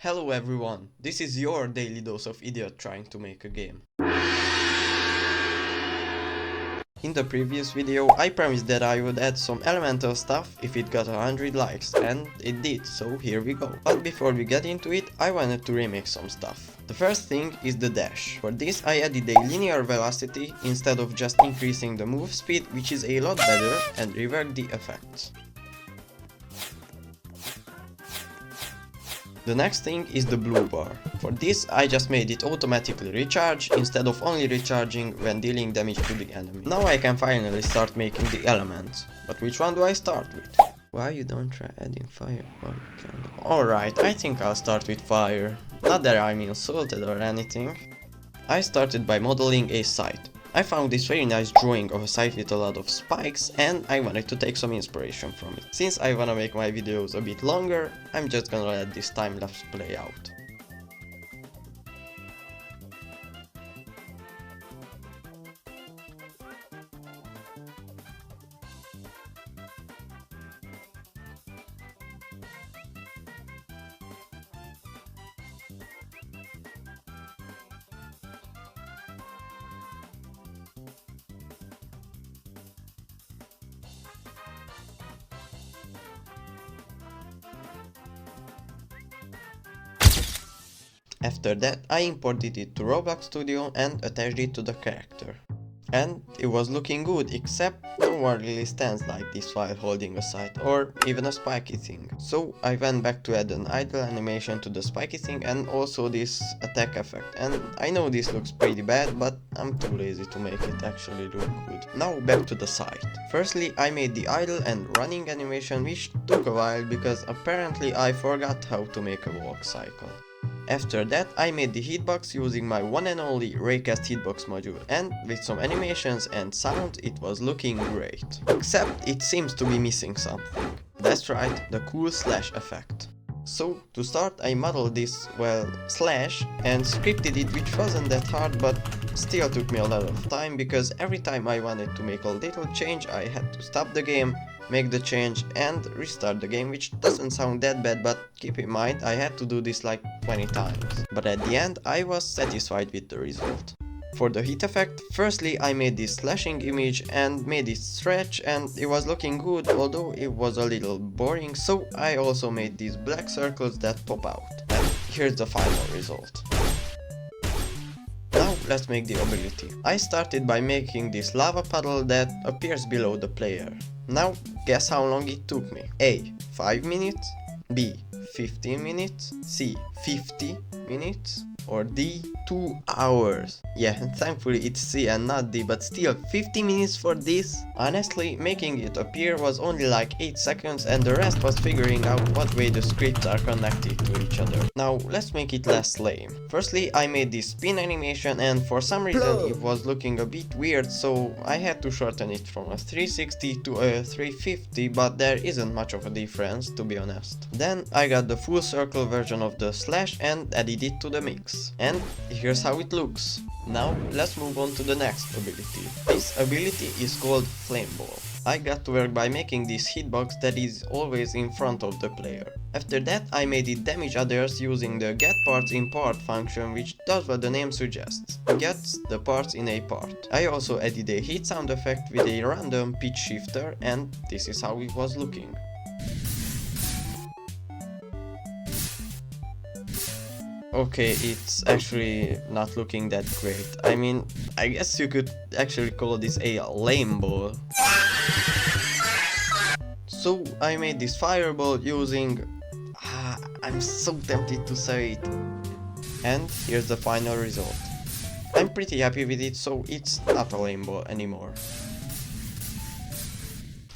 Hello everyone, this is your daily dose of idiot trying to make a game. In the previous video, I promised that I would add some elemental stuff if it got 100 likes, and it did, so here we go. But before we get into it, I wanted to remix some stuff. The first thing is the dash. For this I added a linear velocity instead of just increasing the move speed, which is a lot better, and reworked the effects. The next thing is the blue bar. For this I just made it automatically recharge instead of only recharging when dealing damage to the enemy. Now I can finally start making the elements. But which one do I start with? Why you don't try adding fire? Alright, I think I'll start with fire. Not that I'm insulted or anything. I started by modeling a scythe. I found this very nice drawing of a scythe with a lot of spikes and I wanted to take some inspiration from it. Since I wanna make my videos a bit longer, I'm just gonna let this time-lapse play out. After that, I imported it to Roblox Studio and attached it to the character. And it was looking good, except no one really stands like this while holding a scythe, or even a spiky thing. So I went back to add an idle animation to the spiky thing and also this attack effect. And I know this looks pretty bad, but I'm too lazy to make it actually look good. Now back to the scythe. Firstly, I made the idle and running animation, which took a while because apparently I forgot how to make a walk cycle. After that, I made the hitbox using my one and only Raycast hitbox module, and with some animations and sounds it was looking great. Except it seems to be missing something. That's right, the cool slash effect. So to start I modeled this, slash, and scripted it, which wasn't that hard but still took me a lot of time because every time I wanted to make a little change I had to stop the game, make the change and restart the game, which doesn't sound that bad, but keep in mind I had to do this like 20 times. But at the end I was satisfied with the result. For the hit effect, firstly I made this slashing image and made it stretch, and it was looking good, although it was a little boring, so I also made these black circles that pop out. And here's the final result. Now let's make the ability. I started by making this lava puddle that appears below the player. Now guess how long it took me. A. 5 minutes, B. 15 minutes, C. 50 minutes, or D. 2 hours. Yeah, thankfully it's C and not D, but still 50 minutes for this? Honestly, making it appear was only like 8 seconds and the rest was figuring out what way the scripts are connected to each other. Now let's make it less lame. Firstly, I made this spin animation and for some reason it was looking a bit weird, so I had to shorten it from a 360 to a 350, but there isn't much of a difference, to be honest. Then I got the full circle version of the slash and added it to the mix. And here's how it looks. Now let's move on to the next ability. This ability is called Flame Ball. I got to work by making this hitbox that is always in front of the player. After that I made it damage others using the get parts in part function, which does what the name suggests, gets the parts in a part. I also added a hit sound effect with a random pitch shifter, and this is how it was looking. Okay, it's actually not looking that great. I mean, I guess you could actually call this a lame ball. So I made this fireball using... I'm so tempted to say it. And here's the final result. I'm pretty happy with it, so it's not a lame ball anymore.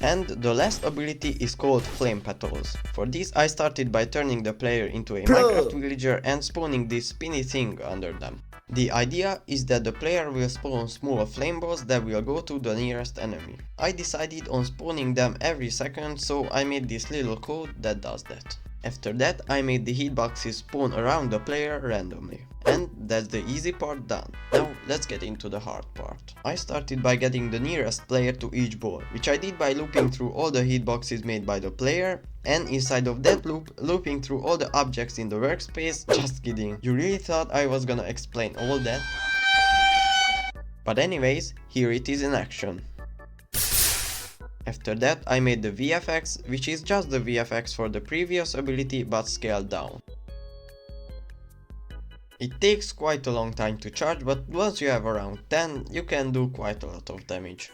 And the last ability is called Flame Petals. For this I started by turning the player into a Minecraft villager and spawning this spinny thing under them. The idea is that the player will spawn small flame balls that will go to the nearest enemy. I decided on spawning them every second, so I made this little code that does that. After that, I made the hitboxes spawn around the player randomly. And that's the easy part done. Now let's get into the hard part. I started by getting the nearest player to each ball, which I did by looping through all the hitboxes made by the player, and inside of that loop, looping through all the objects in the workspace. Just kidding, you really thought I was gonna explain all that? But anyways, here it is in action. After that, I made the VFX, which is just the VFX for the previous ability but scaled down. It takes quite a long time to charge, but once you have around 10, you can do quite a lot of damage.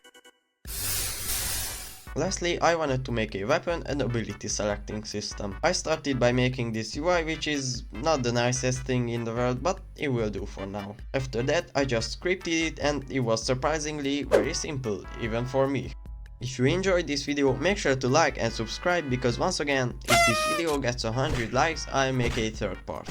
Lastly, I wanted to make a weapon and ability selecting system. I started by making this UI, which is not the nicest thing in the world, but it will do for now. After that, I just scripted it and it was surprisingly very simple, even for me. If you enjoyed this video, make sure to like and subscribe, because once again, if this video gets 100 likes, I'll make a third part.